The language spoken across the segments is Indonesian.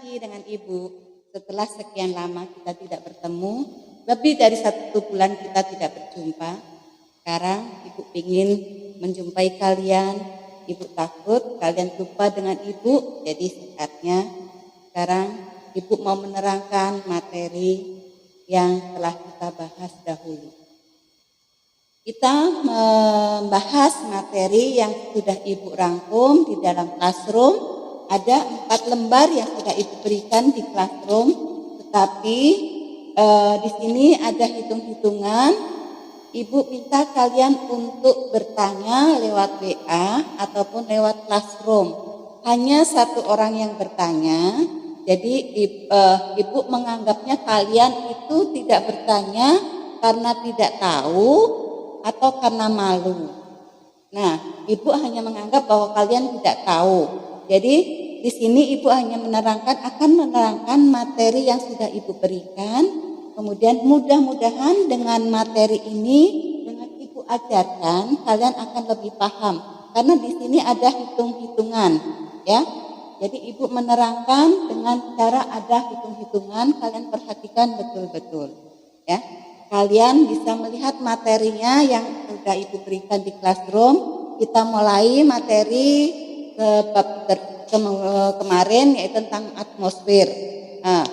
lagi dengan Ibu. Setelah sekian lama kita tidak bertemu, lebih dari 1 bulan kita tidak berjumpa. Sekarang Ibu ingin menjumpai kalian. Ibu takut kalian lupa dengan Ibu, jadi saatnya sekarang Ibu mau menerangkan materi yang telah kita bahas dahulu. Kita membahas materi yang sudah Ibu rangkum di dalam classroom. Ada 4 lembar yang sudah Ibu berikan di classroom, tetapi di sini ada hitung-hitungan. Ibu minta kalian untuk bertanya lewat WA ataupun lewat classroom. Hanya 1 orang yang bertanya. Jadi Ibu menganggapnya kalian itu tidak bertanya karena tidak tahu atau karena malu. Nah, Ibu hanya menganggap bahwa kalian tidak tahu. Jadi di sini Ibu hanya akan menerangkan materi yang sudah Ibu berikan. Kemudian mudah-mudahan dengan materi ini, dengan Ibu ajarkan, kalian akan lebih paham. Karena di sini ada hitung-hitungan, ya. Jadi Ibu menerangkan dengan cara ada hitung-hitungan, kalian perhatikan betul-betul, ya. Kalian bisa melihat materinya yang sudah Ibu berikan di classroom. Kita mulai materi kemarin yaitu tentang atmosfer. Nah,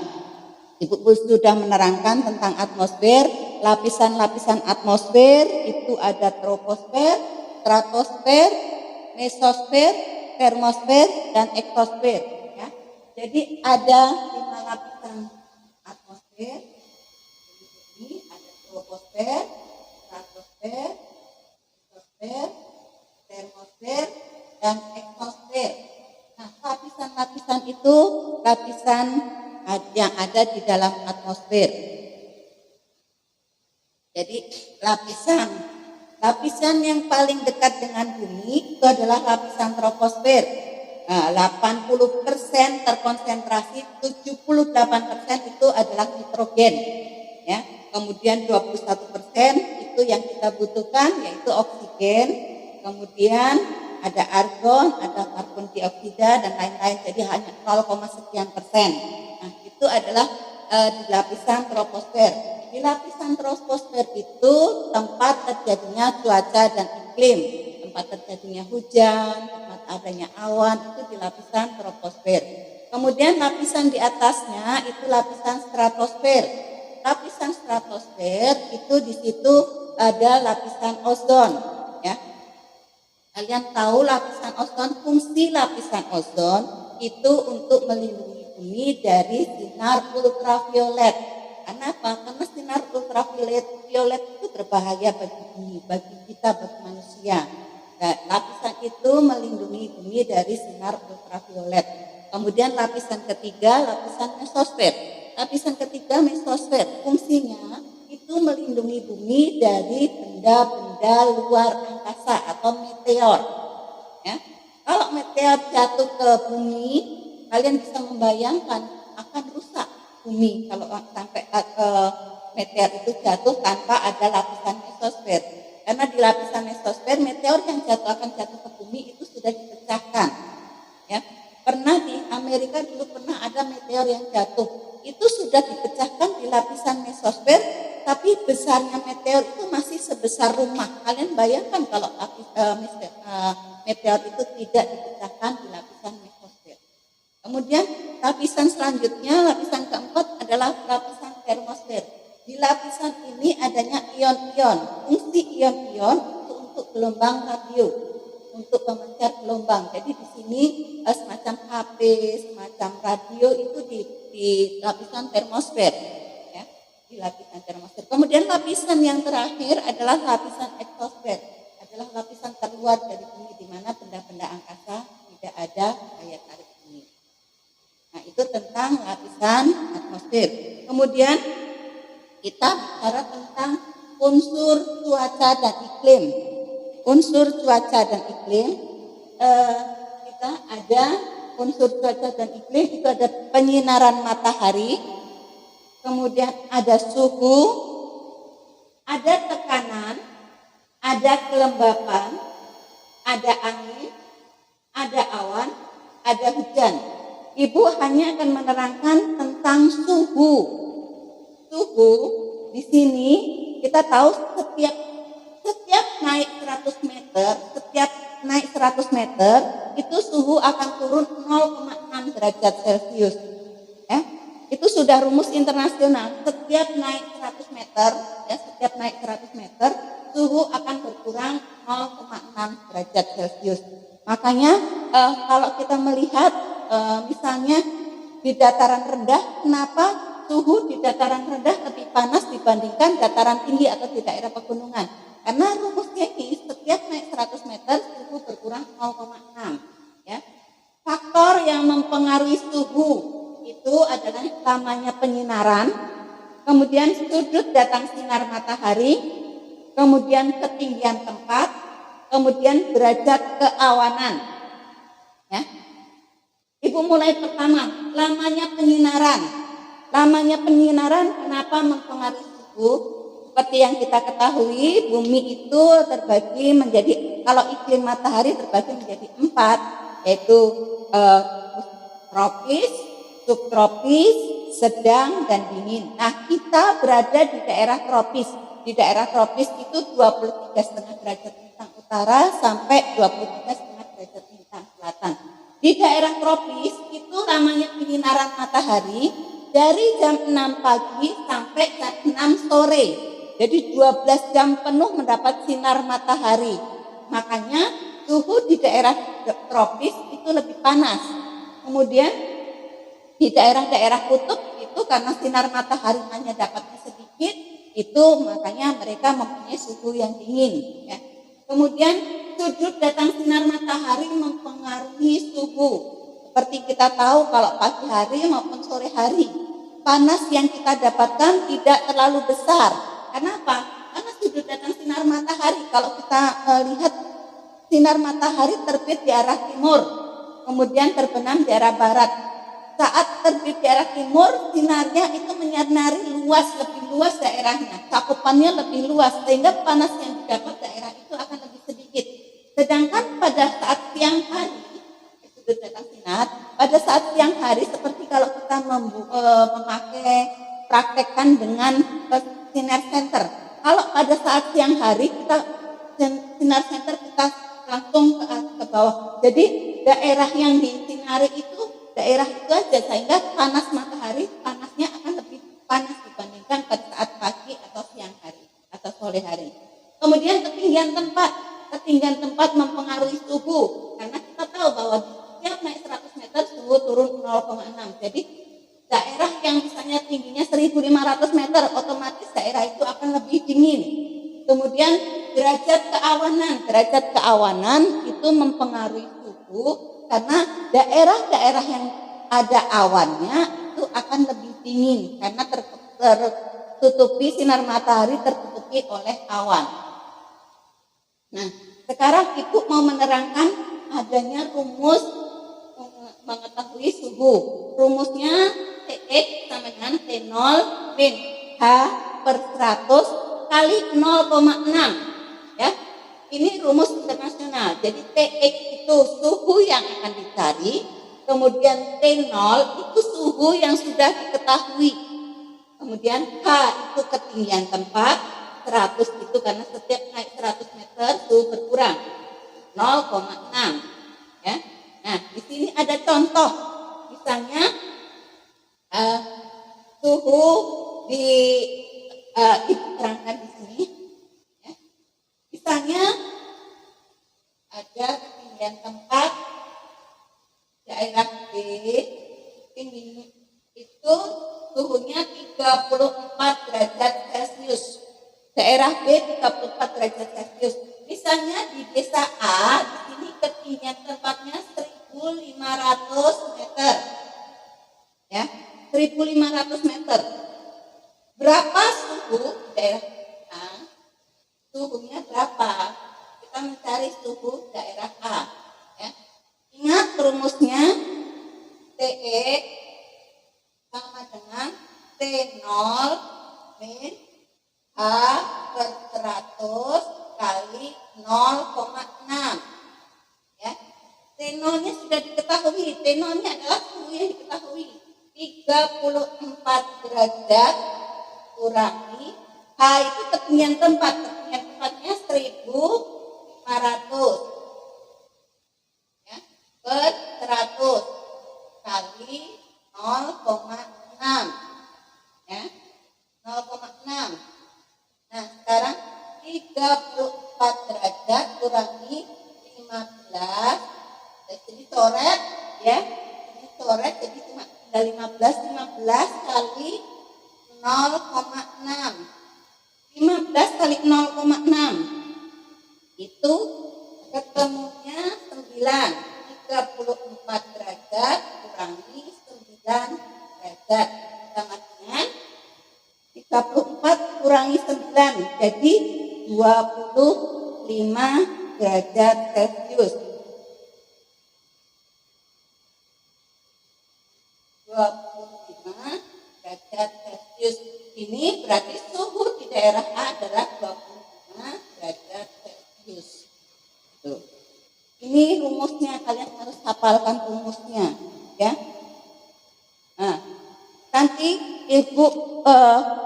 Ibu sudah menerangkan tentang atmosfer. Lapisan-lapisan atmosfer itu ada troposfer, stratosfer, mesosfer, termosfer, dan eksosfer. Ya. Jadi ada 5 lapisan atmosfer. Ini ada troposfer, stratosfer, mesosfer, termosfer, dan eksosfer. Nah, lapisan-lapisan itu lapisan yang ada di dalam atmosfer. Jadi lapisan yang paling dekat dengan bumi itu adalah lapisan troposfer. 80% terkonsentrasi, 78% itu adalah nitrogen. Ya. Kemudian 21% itu yang kita butuhkan yaitu oksigen. Kemudian ada argon, ada karbon dioksida dan lain-lain. Jadi hanya 0,sekian%. Nah, itu adalah di lapisan troposfer. Di lapisan troposfer itu tempat terjadinya cuaca dan iklim, tempat terjadinya hujan, tempat adanya awan, itu di lapisan troposfer. Kemudian lapisan di atasnya itu lapisan stratosfer. Lapisan stratosfer itu di situ ada lapisan ozon, ya. Kalian tahu lapisan ozon, fungsi lapisan ozon itu untuk melindungi bumi dari sinar ultraviolet. Kenapa? Karena sinar ultraviolet itu berbahaya bagi bumi, bagi kita, bagi manusia. Nah, lapisan itu melindungi bumi dari sinar ultraviolet. Kemudian lapisan ketiga, lapisan mesosfer. Lapisan ketiga mesosfer, fungsinya itu melindungi bumi dari benda-benda luar angkasa atau meteor. Ya. Kalau meteor jatuh ke bumi, kalian bisa membayangkan akan rusak bumi kalau sampai meteor itu jatuh tanpa ada lapisan mesosfer. Karena di lapisan mesosfer meteor yang akan jatuh ke bumi itu sudah dipecahkan. Ya. Pernah di Amerika dulu pernah ada meteor yang jatuh. Itu sudah dipecahkan di lapisan mesosfer, tapi besarnya meteor itu masih sebesar rumah. Kalian bayangkan kalau meteor itu tidak dipecahkan di lapisan mesosfer. Kemudian lapisan selanjutnya, lapisan keempat adalah lapisan termosfer. Di lapisan ini adanya ion-ion. Fungsi ion-ion itu untuk gelombang radio, untuk memancar gelombang. Jadi di sini semacam HP, semacam radio itu di lapisan termosfer, ya, di lapisan termosfer. Kemudian lapisan yang terakhir adalah lapisan eksosfer, adalah lapisan terluar dari bumi di mana benda-benda angkasa tidak ada daya tarik bumi. Nah, itu tentang lapisan atmosfer. Kemudian kita bicara tentang unsur cuaca dan iklim. Unsur cuaca dan iklim, kita ada unsur cuaca dan iklim itu ada penyinaran matahari, kemudian ada suhu, ada tekanan, ada kelembapan, ada angin, ada awan, ada hujan. Ibu hanya akan menerangkan tentang suhu. Suhu di sini kita tahu setiap naik 100 meter, setiap naik 100 meter itu suhu akan turun 0,6 derajat Celcius. Ya, itu sudah rumus internasional. Setiap naik 100 meter, ya, setiap naik 100 meter suhu akan berkurang 0,6 derajat Celcius. Makanya kalau kita melihat misalnya di dataran rendah, kenapa suhu di dataran rendah lebih panas dibandingkan dataran tinggi atau di daerah pegunungan? Karena rumusnya ini setiap naik 100 meter suhu berkurang 0,6. Ya. Faktor yang mempengaruhi suhu itu adalah lamanya penyinaran, kemudian sudut datang sinar matahari, kemudian ketinggian tempat, kemudian derajat keawanan. Ya. Ibu mulai pertama, lamanya penyinaran. Lamanya penyinaran kenapa mempengaruhi suhu? Seperti yang kita ketahui, bumi itu terbagi menjadi, kalau iklim matahari terbagi menjadi 4, yaitu tropis, subtropis, sedang, dan dingin. Nah, kita berada di daerah tropis. Di daerah tropis itu 23,5 derajat lintang utara sampai 23,5 derajat lintang selatan. Di daerah tropis itu lamanya penyinaran matahari dari jam 6 pagi sampai jam 6 sore. Jadi 12 jam penuh mendapat sinar matahari. Makanya suhu di daerah tropis itu lebih panas. Kemudian di daerah-daerah kutub itu karena sinar matahari hanya dapatnya sedikit, itu makanya mereka mempunyai suhu yang dingin. Ya. Kemudian sudut datang sinar matahari mempengaruhi suhu. Seperti kita tahu kalau pagi hari maupun sore hari, panas yang kita dapatkan tidak terlalu besar. Kenapa? Karena sudut datang sinar matahari, kalau kita lihat sinar matahari terbit di arah timur, kemudian terbenam di arah barat. Saat terbit di arah timur, sinarnya itu menyinari luas, lebih luas daerahnya, cakupannya lebih luas, sehingga panas yang didapat daerah itu akan lebih sedikit. Sedangkan pada saat siang hari, sudut datang sinar, pada saat siang hari seperti kalau kita praktekkan dengan sinar center. Kalau pada saat siang hari kita sinar center kita langsung ke bawah. Jadi daerah yang disinari itu daerah itu aja, sehingga panas matahari panasnya akan lebih panas dibandingkan pada saat pagi atau siang hari atau sore hari. Kemudian ketinggian tempat mempengaruhi suhu, karena kita tahu bahwa setiap naik 100 meter suhu turun 0,6. Jadi daerah yang misalnya tingginya 1.500 meter, otomatis daerah itu akan lebih dingin. Kemudian derajat keawanan itu mempengaruhi suhu, karena daerah-daerah yang ada awannya itu akan lebih dingin karena tertutupi sinar matahari, tertutupi oleh awan. Nah, sekarang Ibu mau menerangkan adanya rumus mengetahui suhu. Rumusnya TX sama dengan T0 min H per 100 kali 0,6. Ya, ini rumus internasional. Jadi TX itu suhu yang akan dicari, kemudian T0 itu suhu yang sudah diketahui, kemudian H itu ketinggian tempat, 100 itu karena setiap naik 100 meter suhu berkurang 0,6. Ya. Nah, di sini ada contoh, misalnya suhu diterangkan di sini. Ya. Misalnya ada ketinggian tempat daerah B, tinggi itu suhunya 34 derajat Celcius. Daerah B 34 derajat Celcius. Misalnya di desa A, di sini ketinggian tempatnya 1.500 meter. Ya, 1.500 meter. Berapa suhu daerah A? Suhunya berapa? Kita mencari suhu daerah A. Ya. Ingat rumusnya, TE sama dengan T0 min H per 100 kali 0,6. Ya. T0-nya sudah diketahui. T0-nya adalah suhu yang diketahui. 34 derajat kurangi H itu ketinggian tempat. Ketinggian tempatnya 1500 ya, per 100 kali 0,6 ya, 0,6. Nah, sekarang 34 derajat kurangi 15. Jadi coret ya. Ini coret jadi cuma tinggal 15 kali 0,6. 15 kali 0,6 itu ketemunya 9. 34 derajat kurangi 9 derajat sama dengan 34 kurangi 9 jadi 25 derajat Celcius. 25 derajat Celcius. Ini berarti suhu di daerah A adalah 25 derajat Celcius. Tuh. Ini rumusnya, kalian harus hafalkan rumusnya, ya. Nah, nanti ibu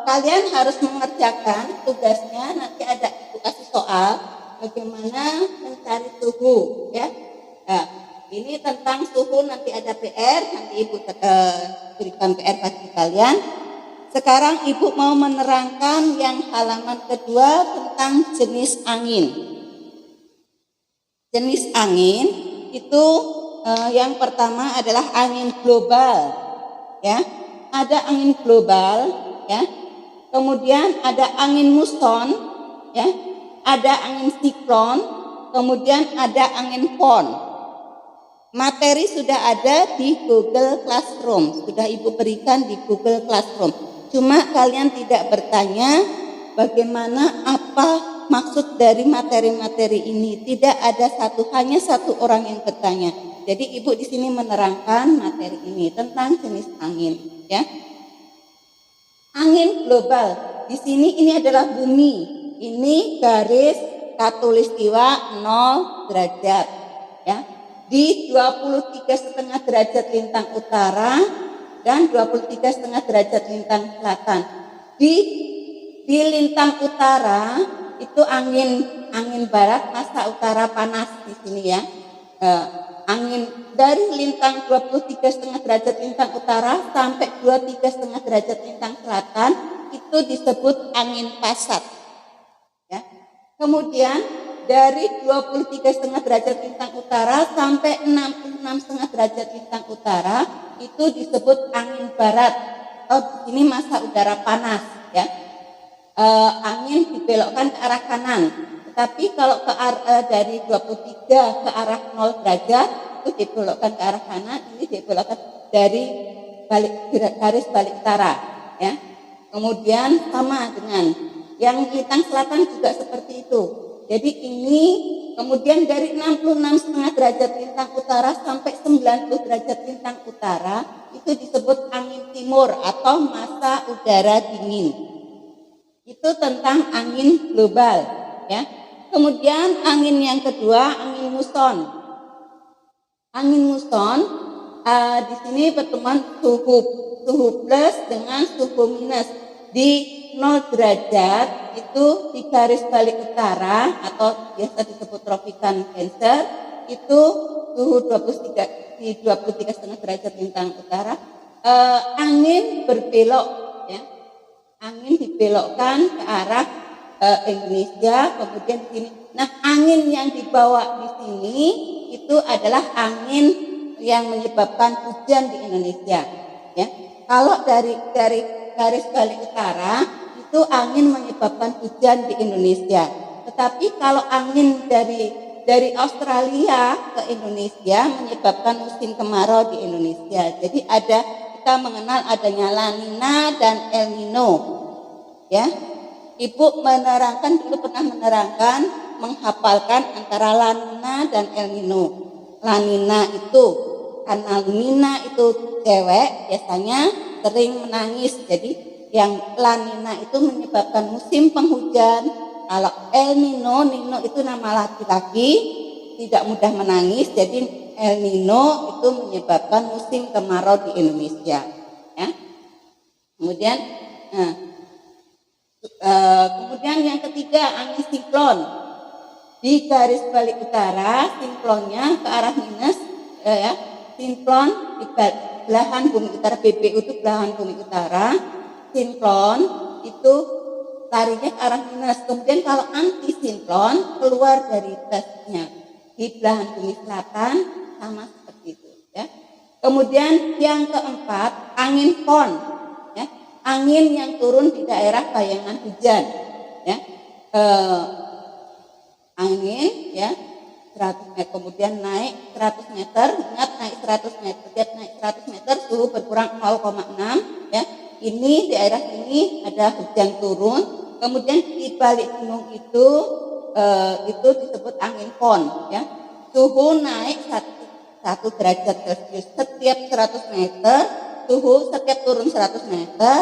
kalian harus mengerjakan tugasnya. Nanti ada ibu kasih soal bagaimana mencari suhu, ya. Nah, ini tentang suhu nanti ada PR, nanti ibu berikan PR bagi kalian. Sekarang ibu mau menerangkan yang halaman kedua tentang jenis angin. Jenis angin itu yang pertama adalah angin global, ya. Ada angin global, ya. Kemudian ada angin muson, ya. Ada angin siklon, kemudian ada angin pon. Materi sudah ada di Google Classroom, sudah ibu berikan di Google Classroom. Cuma kalian tidak bertanya bagaimana apa maksud dari materi-materi ini. Tidak ada hanya satu orang yang bertanya. Jadi ibu di sini menerangkan materi ini tentang jenis angin, ya. Angin global. Di sini ini adalah bumi. Ini garis khatulistiwa 0 derajat, ya. Di 23,5 derajat lintang utara dan 23,5 derajat lintang selatan. Di lintang utara itu angin barat, masa utara panas di sini, ya. Angin dari lintang 23,5 derajat lintang utara sampai 23,5 derajat lintang selatan itu disebut angin pasat, ya. Kemudian dari 23,5 derajat lintang utara sampai 66,5 derajat lintang utara itu disebut angin barat. Ini masa udara panas, ya. Angin dibelokkan ke arah kanan. Tetapi kalau dari 23 ke arah 0 derajat itu dibelokkan ke arah kanan, ini dibelokkan dari garis balik utara, ya. Kemudian sama dengan yang lintang selatan juga seperti itu. Jadi ini kemudian dari 66,5 derajat lintang utara sampai 90 derajat lintang utara itu disebut angin timur atau masa udara dingin. Itu tentang angin global, ya. Kemudian angin yang kedua, angin muson. Angin muson di sini pertemuan suhu plus dengan suhu minus. Di 0 derajat itu di garis balik utara atau biasa disebut tropical Cancer itu suhu 23,5 derajat lintang utara. Angin berbelok, ya. Angin dibelokkan ke arah Indonesia, kemudian di sini. Nah, angin yang dibawa di sini itu adalah angin yang menyebabkan hujan di Indonesia, ya. Kalau dari garis balik utara itu angin menyebabkan hujan di Indonesia. Tetapi kalau angin dari Australia ke Indonesia menyebabkan musim kemarau di Indonesia. Jadi kita mengenal adanya La Nina dan El Nino, ya. Ibu pernah menerangkan, menghafalkan antara La Nina dan El Nino. La Nina itu karena Nina itu cewek biasanya sering menangis. Jadi yang La Nina itu menyebabkan musim penghujan. Kalau El Nino itu nama laki-laki, tidak mudah menangis. Jadi El Nino itu menyebabkan musim kemarau di Indonesia. Ya. Kemudian, kemudian yang ketiga angin siklon. Di garis balik utara, siklonnya ke arah minus, ya. Siklon di belahan bumi utara, BBU itu belahan bumi utara. Siklon itu larinya ke arah minus. Kemudian kalau anti siklon keluar dari basisnya di belahan bumi selatan, sama seperti itu. Ya. Kemudian yang keempat angin kon, ya. Angin yang turun di daerah bayangan hujan, ya. Angin, ya, 100 meter, kemudian naik 100 meter, ingat naik 100 meter, setiap naik 100 meter suhu berkurang 0,6, ya. Ini daerah ini ada hujan turun, kemudian di balik gunung itu disebut angin kon, ya. Suhu naik 1 derajat Celcius setiap 100 meter, suhu setiap turun 100 meter,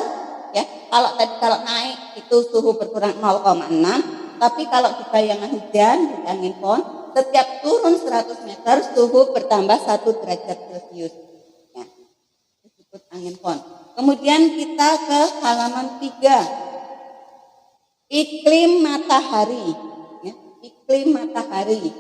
ya. Kalau naik itu suhu berkurang 0,6. Tapi kalau di bayangan hujan, di angin kon, setiap turun 100 meter, suhu bertambah 1 derajat Celcius. Ya, disebut angin kon. Kemudian kita ke halaman 3. Iklim matahari. Ya, iklim matahari.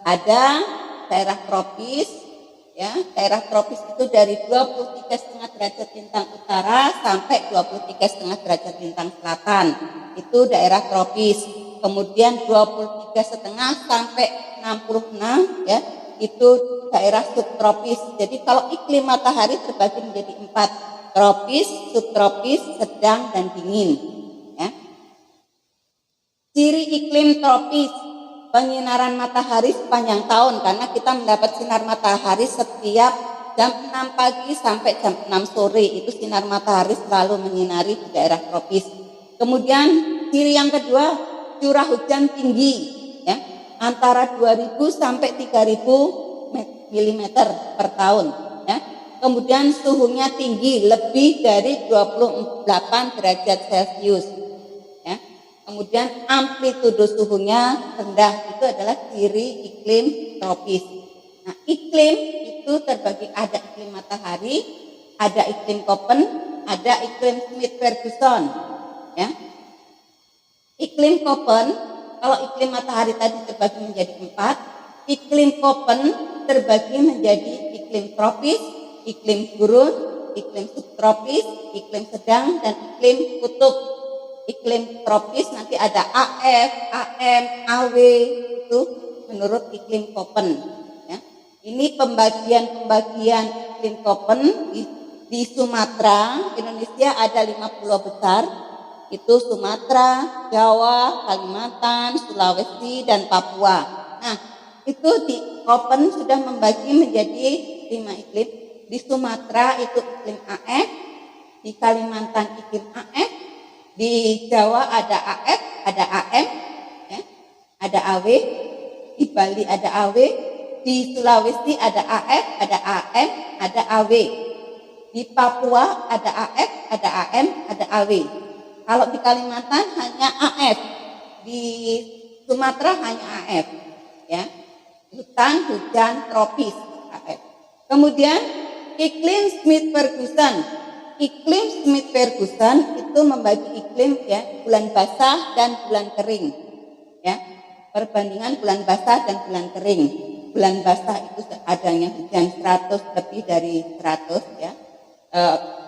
Ada daerah tropis. Ya, daerah tropis itu dari 23,5 derajat lintang utara sampai 23,5 derajat lintang selatan. Itu daerah tropis. Kemudian 23,5 sampai 66, ya, itu daerah subtropis. Jadi kalau iklim matahari terbagi menjadi 4, tropis, subtropis, sedang, dan dingin. Ya. Ciri iklim tropis, penyinaran matahari sepanjang tahun karena kita mendapat sinar matahari setiap jam 6 pagi sampai jam 6 sore. Itu sinar matahari selalu menyinari di daerah tropis. Kemudian ciri yang kedua, curah hujan tinggi, ya, antara 2000 sampai 3000 mm per tahun, ya. Kemudian suhunya tinggi, lebih dari 28 derajat Celcius, ya. Kemudian amplitudo suhunya rendah. Itu adalah ciri iklim tropis. Nah, iklim itu terbagi, ada iklim matahari, ada iklim Köppen, ada iklim Schmidt-Ferguson, ya. Iklim Köppen, kalau iklim matahari tadi terbagi menjadi 4, iklim Köppen terbagi menjadi iklim tropis, iklim gurun, iklim subtropis, iklim sedang, dan iklim kutub. Iklim tropis nanti ada AF, AM, AW, itu menurut iklim Köppen. Ya. Ini pembagian iklim Köppen di Sumatera, Indonesia ada 5 pulau besar. Itu Sumatera, Jawa, Kalimantan, Sulawesi, dan Papua. Nah, itu di Köppen sudah membagi menjadi 5 iklim. Di Sumatera itu iklim AF, di Kalimantan iklim AF, di Jawa ada AF, ada AM, ya, ada AW, di Bali ada AW, di Sulawesi ada AF, ada AM, ada AW, di Papua ada AF, ada AM, ada AW. Kalau di Kalimantan hanya AF, di Sumatera hanya AF, ya. Hujan tropis AF. Kemudian iklim Schmidt-Ferguson. Iklim Schmidt-Ferguson itu membagi iklim, ya, bulan basah dan bulan kering, ya. Perbandingan bulan basah dan bulan kering. Bulan basah itu adanya hujan 100 lebih dari 100, ya.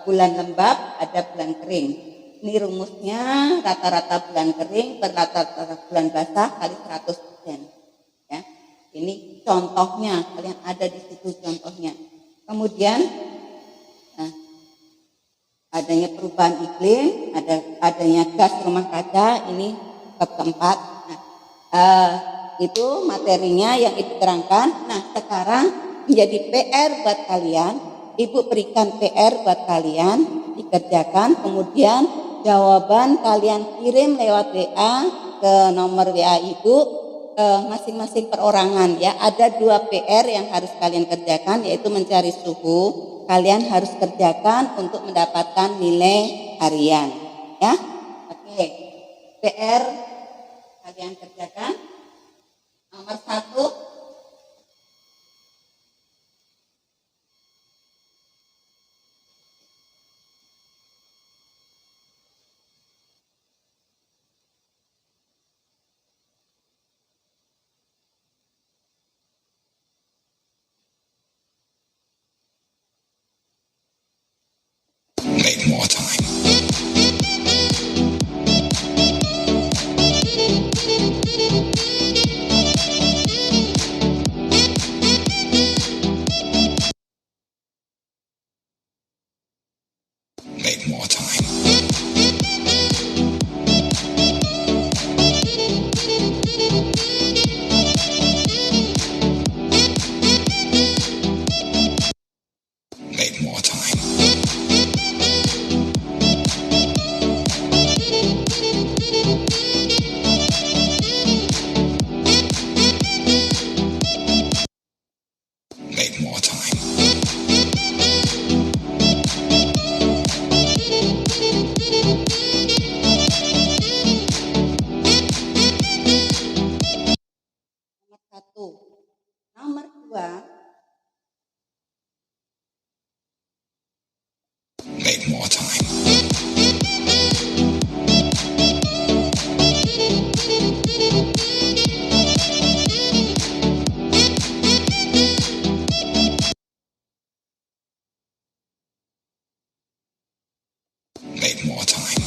Bulan lembab, ada bulan kering. Ini rumusnya, rata-rata bulan kering per rata-rata bulan basah kali 100%. Ya. Ini contohnya, kalian ada di situ contohnya. Kemudian adanya perubahan iklim, adanya gas rumah kaca, ini keempat. Itu materinya yang Ibu terangkan. Nah, sekarang menjadi PR buat kalian. Ibu berikan PR buat kalian, dikerjakan, kemudian jawaban kalian kirim lewat WA ke nomor WA Ibu, masing-masing perorangan, ya. Ada 2 PR yang harus kalian kerjakan, yaitu mencari suhu. Kalian harus kerjakan untuk mendapatkan nilai harian, ya. Oke, PR kalian kerjakan. Nomor 1, Make more time. Make more time. Make more time. Make more time. Nomor satu. Nomor dua, Make more time. Make more time.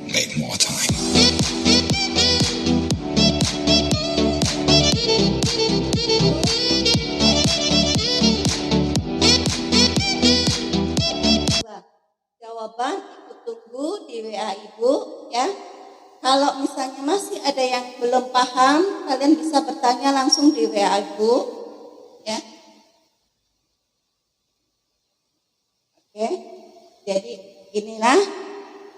Make more time. dua. Jawaban Ibu tunggu di WA Ibu ya. Kalau misalnya masih ada yang belum paham, kalian bisa bertanya langsung di WA Ibu ya. Oke. Jadi inilah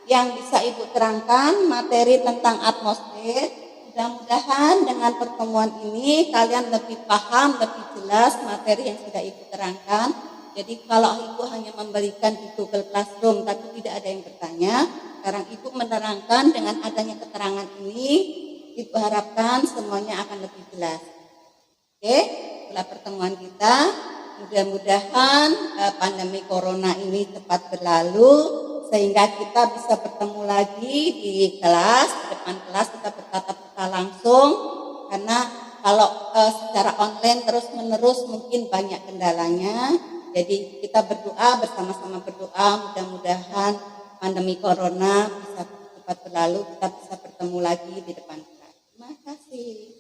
yang bisa Ibu terangkan materi tentang atmosfer. Mudah-mudahan dengan pertemuan ini kalian lebih paham, lebih jelas materi yang sudah Ibu terangkan. Jadi kalau Ibu hanya memberikan di Google Classroom tapi tidak ada yang bertanya, sekarang Ibu menerangkan dengan adanya keterangan ini, Ibu harapkan semuanya akan lebih jelas. Oke, setelah pertemuan kita, mudah-mudahan pandemi corona ini cepat berlalu sehingga kita bisa bertemu lagi di kelas, di depan kelas kita bertatap muka langsung, karena kalau secara online terus-menerus mungkin banyak kendalanya. Jadi kita berdoa, bersama-sama berdoa, mudah-mudahan pandemi corona bisa cepat berlalu, kita bisa bertemu lagi di depan kelas. Terima kasih.